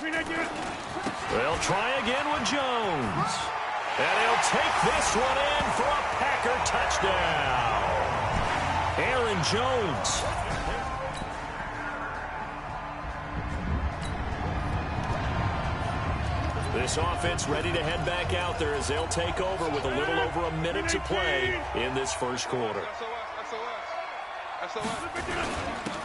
They'll try again with Jones. And he'll take this one in for a Packer touchdown. Aaron Jones. This offense ready to head back out there as they'll take over with a little over a minute to play in this first quarter.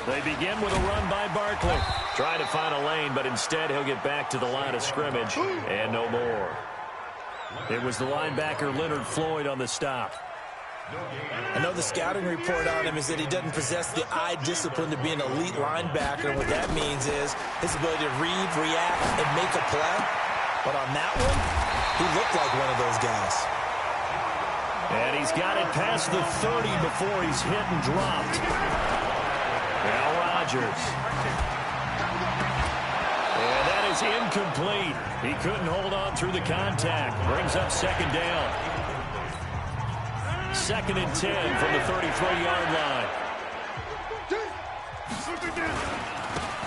They begin with a run by Barkley. Trying to find a lane, but instead he'll get back to the line of scrimmage and no more. It was the linebacker Leonard Floyd on the stop. I know the scouting report on him is that he doesn't possess the eye discipline to be an elite linebacker. And what that means is his ability to read, react, and make a play. But on that one, he looked like one of those guys. And he's got it past the 30 before he's hit and dropped. Now Rodgers. And that is incomplete. He couldn't hold on through the contact. Brings up second down. 2nd and 10 from the 33-yard line.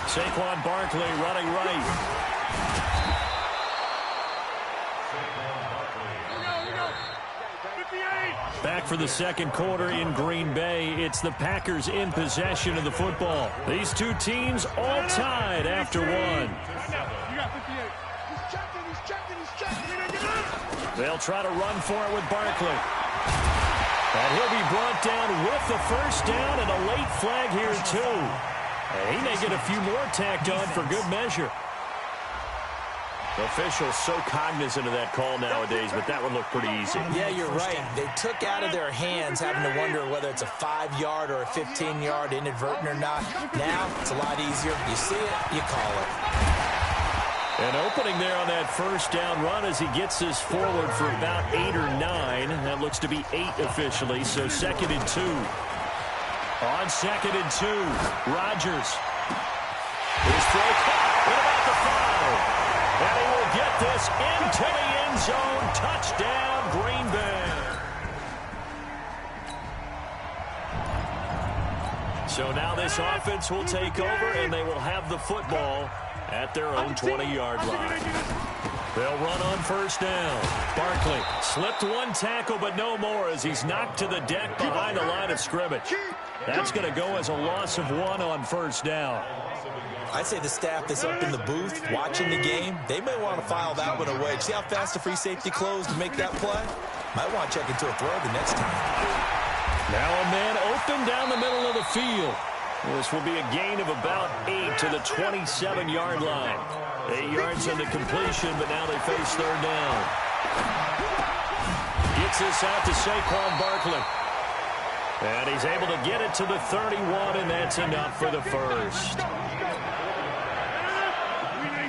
Saquon Barkley running right. Back for the second quarter in Green Bay. It's the Packers in possession of the football. These two teams all tied after one. They'll try to run for it with Barkley. And he'll be brought down with the first down and a late flag here too. And he may get a few more tacked on for good measure. Officials so cognizant of that call nowadays, but that one looked pretty easy. Yeah, you're right. They took out of their hands having to wonder whether it's a 5-yard or a 15-yard inadvertent or not. Now, it's a lot easier. You see it, you call it. An opening there on that first down run as he gets this forward for about 8 or 9. That looks to be 8 officially, so 2nd and 2. On 2nd and 2, Rodgers. His throw caught. What about the foul? And he will get this into the end zone. Touchdown, Green Bay. So now this offense will take over, and they will have the football at their own 20-yard line. They'll run on first down. Barkley slipped one tackle, but no more as he's knocked to the deck behind the line of scrimmage. That's going to go as a loss of 1 on first down. I'd say the staff that's up in the booth watching the game, they may want to file that one away. See how fast the free safety closed to make that play? Might want to check into a throw the next time. Now a man open down the middle of the field. This will be a gain of about 8 to the 27-yard line. 8 yards on the completion, but now they face third down. Gets this out to Saquon Barkley. And he's able to get it to the 31, and that's enough for the first.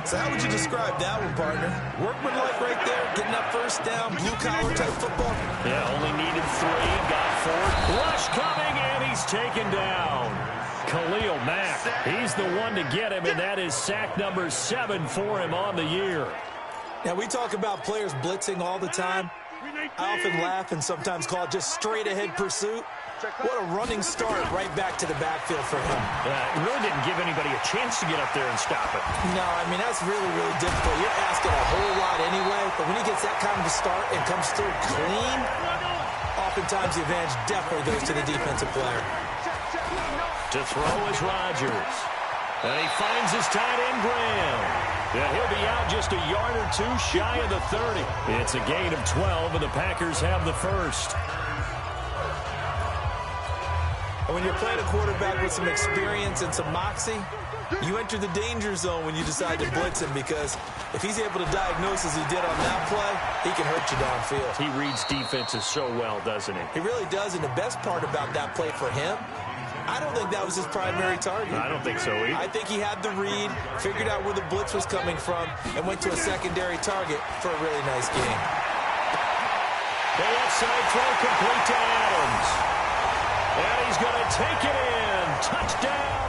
So how would you describe that one, partner? Workmanlike right there, getting that first down, blue-collar type football? Yeah, only needed 3, got 4. Rush coming, and he's taken down. Khalil Mack, he's the one to get him, and that is sack number 7 for him on the year. Now, we talk about players blitzing all the time. I often laugh and sometimes call it just straight-ahead pursuit. What a running start right back to the backfield for him. It really didn't give anybody a chance to get up there and stop it. No, I mean, that's really, really difficult. You're asking a whole lot anyway, but when he gets that kind of a start and comes through clean, oftentimes the advantage definitely goes to the defensive player. To throw is Rodgers. And he finds his tight end, Graham. And he'll be out just a yard or 2 shy of the 30. It's a gain of 12, and the Packers have the first. And when you're playing a quarterback with some experience and some moxie, you enter the danger zone when you decide to blitz him, because if he's able to diagnose as he did on that play, he can hurt you downfield. He reads defenses so well, doesn't he? He really does, and the best part about that play for him, I don't think that was his primary target. I don't think so either. I think he had the read, figured out where the blitz was coming from, and went to a secondary target for a really nice game. The left side throw complete to Adams. And he's going to take it in. Touchdown.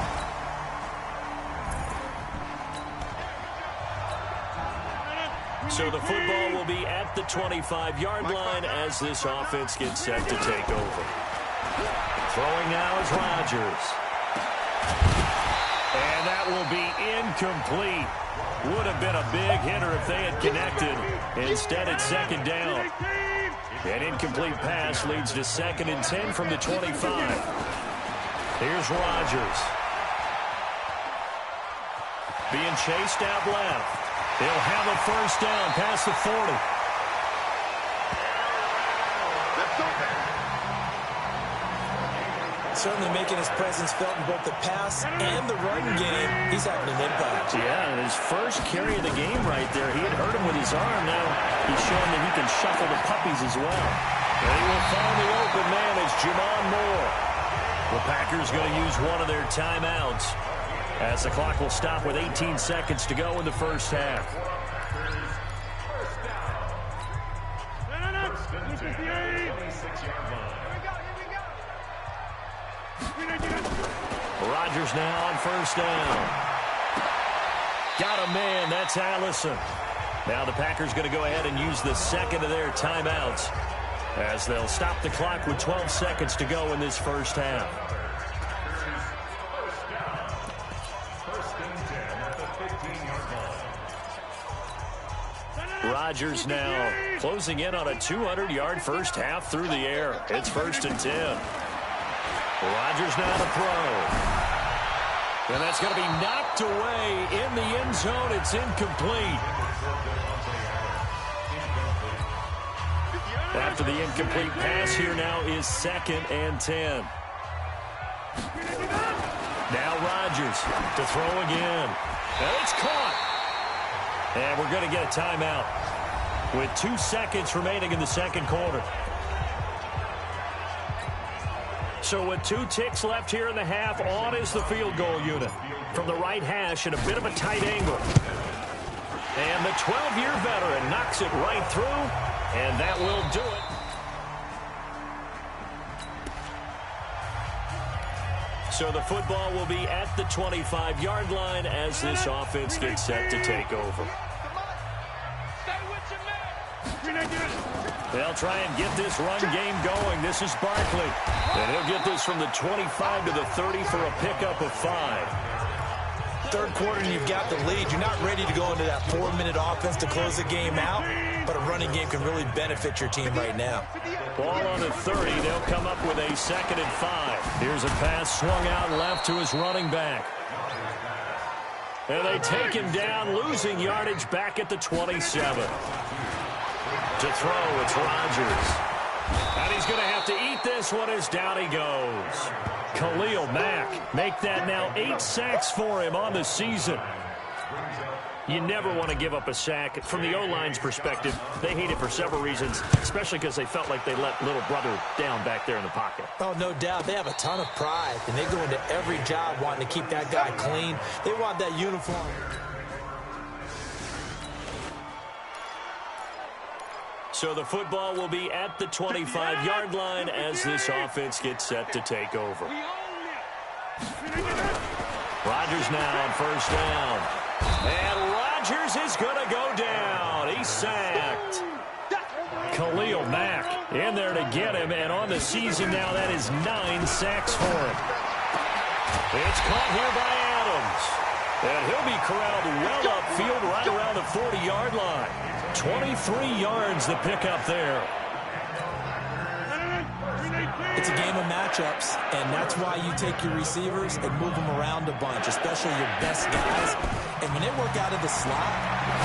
So the football will be at the 25-yard line as this offense gets set to take over. Throwing now is Rodgers. And that will be incomplete. Would have been a big hitter if they had connected. Instead, it's second down. An incomplete pass leads to 2nd and 10 from the 25. Here's Rodgers. Being chased out left. They'll have a first down past the 40. Certainly making his presence felt in both the pass and the run game. He's having an impact. Yeah, and his first carry of the game right there, he had hurt him with his arm. Now he's showing that he can shuffle the puppies as well. And he will find the open man as Jamon Moore. The Packers going to use one of their timeouts as the clock will stop with 18 seconds to go in the first half. Rodgers now on first down. Got a man. That's Allison. Now the Packers going to go ahead and use the second of their timeouts as they'll stop the clock with 12 seconds to go in this first half. Rodgers now closing in on a 200-yard first half through the air. It's 1st and 10. Rodgers now to throw. And that's going to be knocked away in the end zone. It's incomplete. After the incomplete pass, here now is 2nd and 10. Now Rodgers to throw again. And it's caught. And we're going to get a timeout with 2 seconds remaining in the second quarter. So with 2 ticks left here in the half, on is the field goal unit. From the right hash at a bit of a tight angle. And the 12-year veteran knocks it right through, and that will do it. So the football will be at the 25-yard line as this offense gets set to take over. They'll try and get this run game going. This is Barkley. And he'll get this from the 25 to the 30 for a pickup of 5. Third quarter and you've got the lead. You're not ready to go into that 4-minute offense to close the game out, but a running game can really benefit your team right now. Ball on the 30. They'll come up with a 2nd and 5. Here's a pass swung out left to his running back. And they take him down, losing yardage back at the 27. To throw, it's Rodgers. And he's going to have to eat this one as down he goes. Khalil Mack, make that now 8 sacks for him on the season. You never want to give up a sack. From the O-line's perspective, they hate it for several reasons, especially because they felt like they let little brother down back there in the pocket. Oh, no doubt. They have a ton of pride, and they go into every job wanting to keep that guy clean. They want that uniform. So the football will be at the 25-yard line as this offense gets set to take over. Rodgers now on first down. And Rodgers is going to go down. He's sacked. Khalil Mack in there to get him. And on the season now, that is 9 sacks for him. It's caught here by Adams. And he'll be corralled well upfield right around the 40-yard line. 23 yards the pickup there. It's a game of matchups, and that's why you take your receivers and move them around a bunch, especially your best guys. And when they work out of the slot,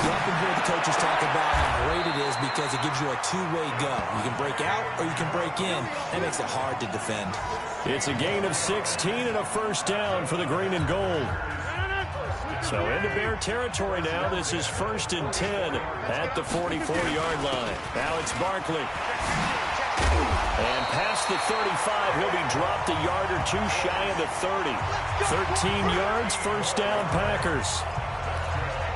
you often hear the coaches talk about how great it is because it gives you a two-way go. You can break out or you can break in. That makes it hard to defend. It's a gain of 16 and a first down for the green and gold. So into Bear territory now. This is 1st and 10 at the 44-yard line. Now it's Barkley. And past the 35, he'll be dropped a yard or two shy of the 30. 13 yards, first down Packers.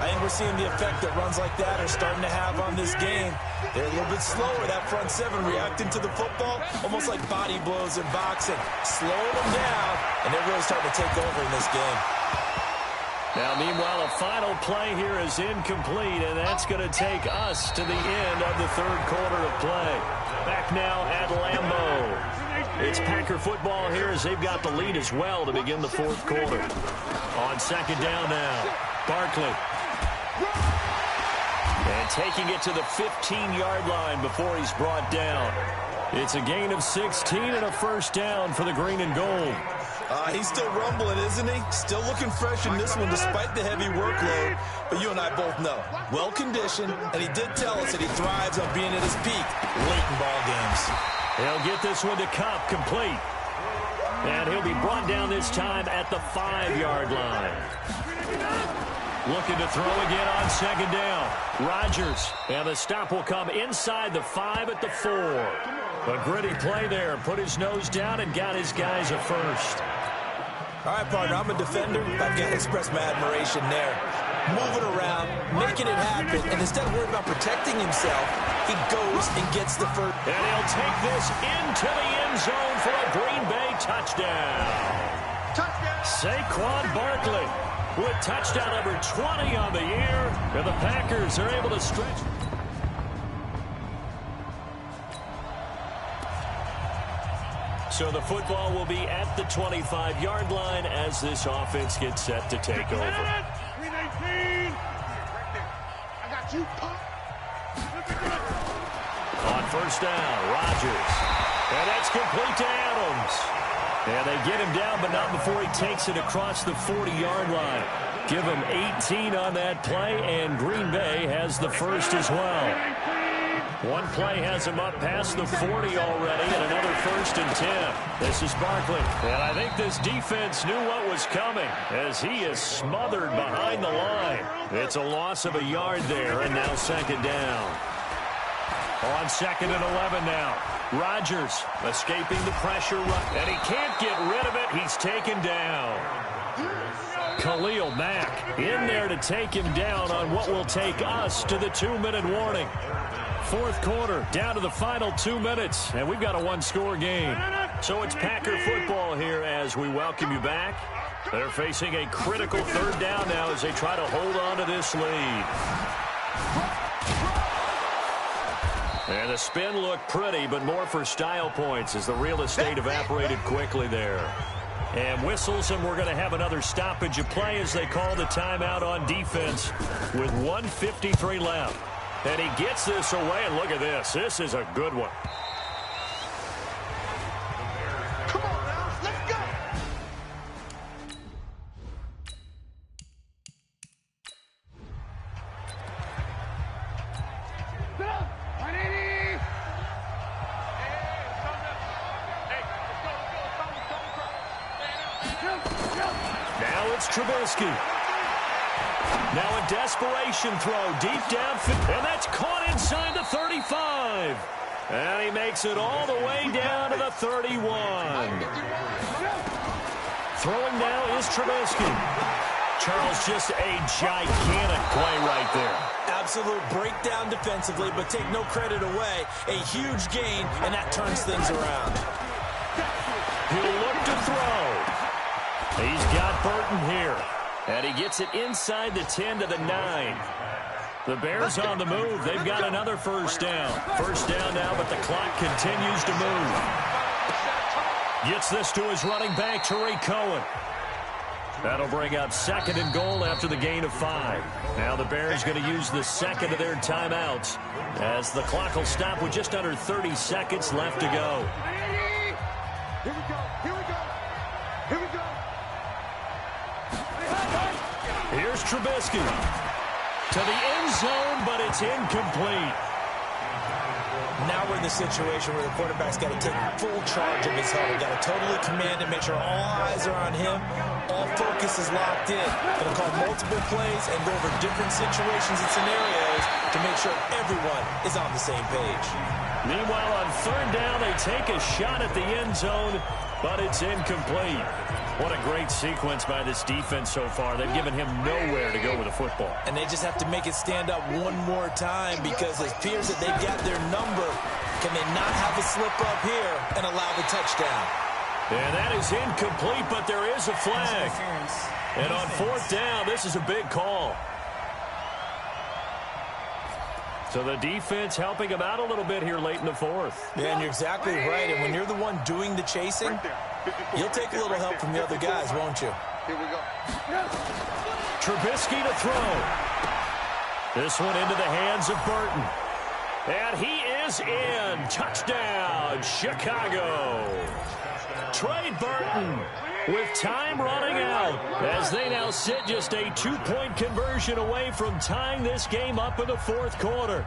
I think we're seeing the effect that runs like that are starting to have on this game. They're a little bit slower, that front seven, reacting to the football, almost like body blows in boxing. Slowing them down, and they're really starting to take over in this game. Now, meanwhile, a final play here is incomplete, and that's going to take us to the end of the third quarter of play. Back now at Lambeau. It's Packer football here as they've got the lead as well to begin the fourth quarter. On second down now, Barkley. And taking it to the 15-yard line before he's brought down. It's a gain of 16 and a first down for the green and gold. He's still rumbling, isn't he? Still looking fresh in this one despite the heavy workload. But you and I both know, well-conditioned, and he did tell us that he thrives on being at his peak late in ball games. He'll get this one to Kupp, complete. And he'll be brought down this time at the 5-yard line. Looking to throw again on second down. Rodgers, and the stop will come inside the 5 at the 4. A gritty play there. Put his nose down and got his guys a first. All right, partner, I'm a defender. I've got to express my admiration there. Moving around, making it happen, and instead of worrying about protecting himself, he goes and gets the first. And he'll take this into the end zone for a Green Bay touchdown. Saquon Barkley with touchdown number 20 on the year, and the Packers are able to stretch. So the football will be at the 25-yard line as this offense gets set to take over. 319. I got you, Pop. On first down, Rodgers. And that's complete to Adams. And they get him down, but not before he takes it across the 40-yard line. Give him 18 on that play, and Green Bay has the first as well. One play has him up past the 40 already, and another 1st and 10. This is Barkley. And I think this defense knew what was coming as he is smothered behind the line. It's a loss of a yard there, and now second down. On second and 11 now. Rodgers escaping the pressure, and he can't get rid of it. He's taken down. Khalil Mack in there to take him down on what will take us to the 2-minute warning. Fourth quarter, down to the final 2 minutes, and we've got a one-score game. So it's Packer football here as we welcome you back. They're facing a critical third down now as they try to hold on to this lead. And the spin looked pretty, but more for style points as the real estate evaporated quickly there. And whistles, and we're going to have another stoppage of play as they call the timeout on defense with 1:53 left. And he gets this away, and look at this. This is a good one. Come on now, let's go. Now it's Trubisky. Now a desperation throw deep downfield, and that's caught inside the 35. And he makes it all the way down to the 31. Throwing now is Trubisky. Charles, just a gigantic play right there. Absolute breakdown defensively, but take no credit away. A huge gain, and that turns things around. He'll look to throw. He's got Burton here. And he gets it inside the 10 to the 9. The Bears on the move. They've got another first down. First down now, but the clock continues to move. Gets this to his running back, Tariq Cohen. That'll bring up second and goal after the gain of 5. Now the Bears going to use the second of their timeouts as the clock will stop with just under 30 seconds left to go. Here we go. Here we go. Here we go. Here's Trubisky to the end zone, but it's incomplete. Now we're in the situation where the quarterback's got to take full charge of his huddle. Got to totally command and make sure all eyes are on him. All focus is locked in. Going to call multiple plays and go over different situations and scenarios to make sure everyone is on the same page. Meanwhile, on third down, they take a shot at the end zone, but it's incomplete. What a great sequence by this defense so far. They've given him nowhere to go with the football. And they just have to make it stand up one more time because it appears that they've got their number. Can they not have a slip up here and allow the touchdown? And that is incomplete, but there is a flag. And on fourth down, this is a big call. So the defense helping him out a little bit here late in the fourth. Yeah, and you're exactly right. And when you're the one doing the chasing, you'll take a little help from the other guys, won't you? Here we go. Trubisky to throw. This one into the hands of Burton. And he is in. Touchdown, Chicago. Trey Burton with time running out as they now sit just a 2-point conversion away from tying this game up in the fourth quarter.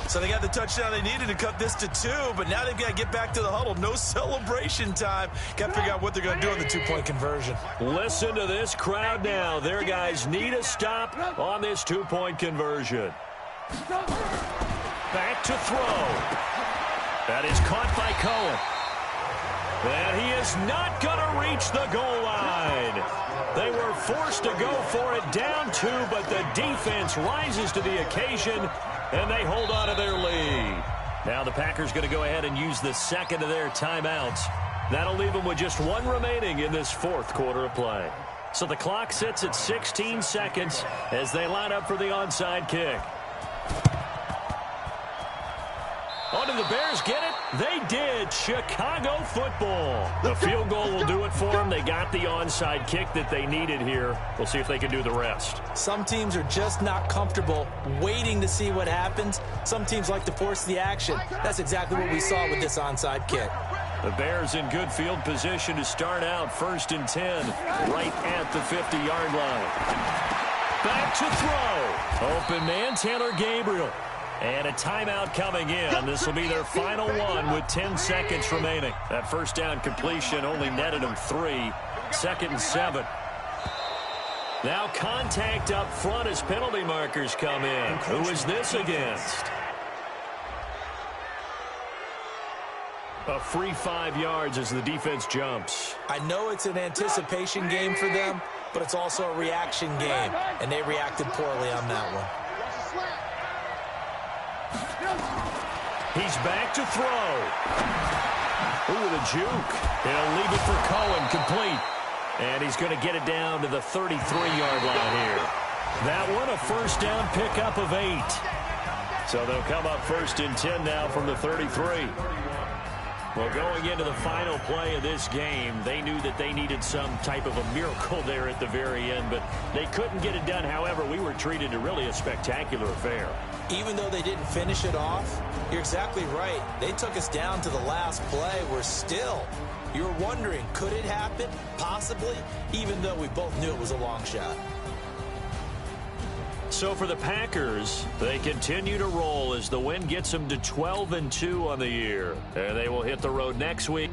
So they got the touchdown they needed to cut this to 2, but now they've got to get back to the huddle. No celebration time. Got to figure out what they're going to do on the 2-point conversion. Listen to this crowd now. Their guys need a stop on this 2-point conversion. Back to throw. That is caught by Cohen. And he is not going to reach the goal line. They were forced to go for it down 2, but the defense rises to the occasion, and they hold on to their lead. Now the Packers going to go ahead and use the second of their timeouts. That'll leave them with just 1 remaining in this fourth quarter of play. So the clock sits at 16 seconds as they line up for the onside kick. Oh, did the Bears get it? They did. Chicago football. The field goal will do it for them. They got the onside kick that they needed here. We'll see if they can do the rest. Some teams are just not comfortable waiting to see what happens. Some teams like to force the action. That's exactly what we saw with this onside kick. The Bears in good field position to start out 1st and 10 right at the 50-yard line. Back to throw. Open man, Taylor Gabriel. And a timeout coming in. This will be their final one with 10 seconds remaining. That first down completion only netted them 3. 2nd and 7. Now contact up front as penalty markers come in. Who is this against? A free 5 yards as the defense jumps. I know it's an anticipation game for them, but it's also a reaction game, and they reacted poorly on that one. He's back to throw. Ooh, with a juke. He'll leave it for Cohen, complete. And he's going to get it down to the 33-yard line here. That one, a first down pickup of 8. So they'll come up 1st and 10 now from the 33. Well, going into the final play of this game, they knew that they needed some type of a miracle there at the very end, but they couldn't get it done. However, we were treated to really a spectacular affair. Even though they didn't finish it off, you're exactly right. They took us down to the last play. You're wondering, could it happen? Possibly, even though we both knew it was a long shot. So for the Packers, they continue to roll as the win gets them to 12-2 on the year. And they will hit the road next week.